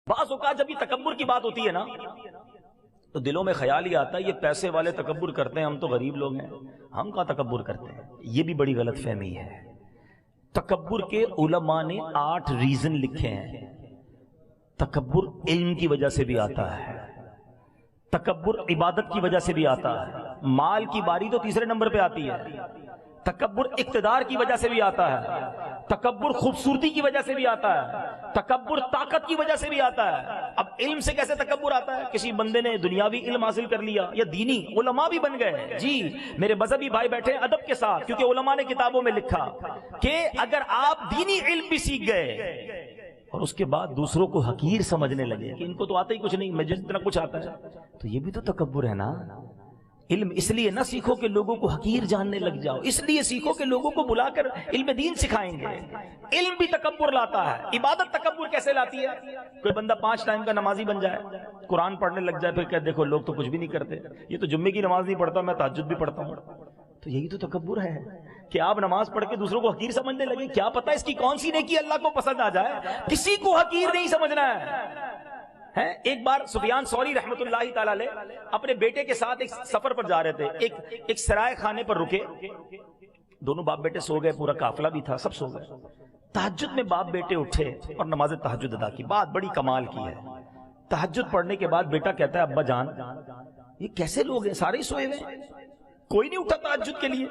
بعض اوقات جب یہ تکبر کی بات ہوتی ہے نا تو دلوں میں خیال ہی آتا ہے یہ پیسے والے تکبر کرتے ہیں، ہم تو غریب لوگ ہیں، ہم کہاں تکبر کرتے ہیں۔ یہ بھی بڑی غلط فہمی ہے۔ تکبر کے علماء نے 8 ریزن لکھے ہیں۔ تکبر علم کی وجہ سے بھی آتا ہے، تکبر عبادت کی وجہ سے بھی آتا ہے، مال کی باری تو تیسرے نمبر پہ آتی ہے، تکبر اقتدار کی وجہ سے بھی آتا ہے، تکبر خوبصورتی کی وجہ سے بھی آتا ہے، تکبر طاقت کی وجہ سے بھی آتا ہے۔ اب علم سے کیسے تکبر آتا ہے؟ کسی بندے نے دنیاوی علم حاصل کر لیا یا دینی، علماء بھی بن گئے۔ جی میرے مذہبی بھائی بیٹھے ادب کے ساتھ، کیونکہ علماء نے کتابوں میں لکھا کہ اگر آپ دینی علم بھی سیکھ گئے اور اس کے بعد دوسروں کو حقیر سمجھنے لگے کہ ان کو تو آتا ہی کچھ نہیں، مجھے اتنا کچھ آتا ہے، تو یہ بھی تو تکبر ہے نا۔ علم اس لیے نہ سیکھو کہ لوگوں کو حقیر جاننے لگ جاؤ، اس لیے سیکھو کہ لوگوں کو بلا کر علم دین سکھائیں گے۔ علم بھی تکبر لاتا ہے۔ عبادت تکبر کیسے لاتی ہے؟ کوئی بندہ 5 ٹائم کا نمازی بن جائے، قرآن پڑھنے لگ جائے، پھر کہ دیکھو لوگ تو کچھ بھی نہیں کرتے، یہ تو جمعے کی نماز نہیں پڑھتا، میں تہجد بھی پڑھتا ہوں، تو یہی تو تکبر ہے کہ آپ نماز پڑھ کے دوسروں کو حقیر سمجھنے لگے۔ کیا پتہ اس کی کون سی نیکی اللہ کو پسند آ جائے، کسی کو حقیر نہیں سمجھنا ہے۔ ایک بار سفیان ثوری رحمۃ اللہ تعالی علیہ اپنے بیٹے کے ساتھ ایک سفر پر جا رہے تھے، ایک سرائے خانے پر رکے، دونوں باپ بیٹے سو گئے، پورا قافلہ بھی تھا، سب سو گئے۔ تہجد میں باپ بیٹے اٹھے اور نماز تہجد ادا کی۔ بات بڑی کمال کی ہے، تہجد پڑھنے کے بعد بیٹا کہتا ہے ابا جان یہ کیسے لوگ ہیں، سارے ہی سوئے ہوئے، کوئی نہیں اٹھا تہجد کے لیے۔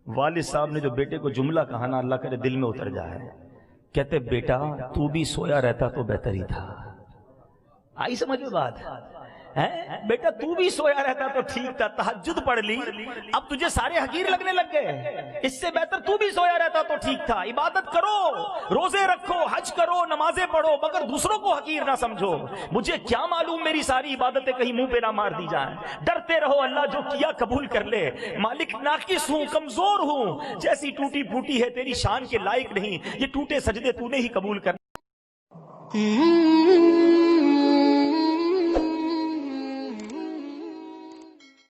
والد صاحب نے جو بیٹے کو جملہ کہا نا، اللہ کرے دل میں اتر جائے، کہتے بیٹا تو بھی سویا رہتا تو بہتر ہی تھا۔ آئی سمجھ میں بات؟ بیٹا تو بھی سویا رہتا تو ٹھیک تھا، تہجد پڑھ لی، اب تجھے سارے حقیر لگنے لگ گئے، اس سے بہتر تو بھی سویا رہتا تو ٹھیک تھا۔ عبادت کرو، روزے رکھو، حج کرو، نمازیں پڑھو، مگر دوسروں کو حقیر نہ سمجھو۔ مجھے کیا معلوم میری ساری عبادتیں کہیں منہ پہ نہ مار دی جائیں۔ ڈرتے رہو اللہ جو کیا قبول کر لے۔ مالک ناقص ہوں، کمزور ہوں، جیسی ٹوٹی پھوٹی ہے تیری شان کے لائق نہیں، یہ ٹوٹے سجدے تو نے ہی قبول کر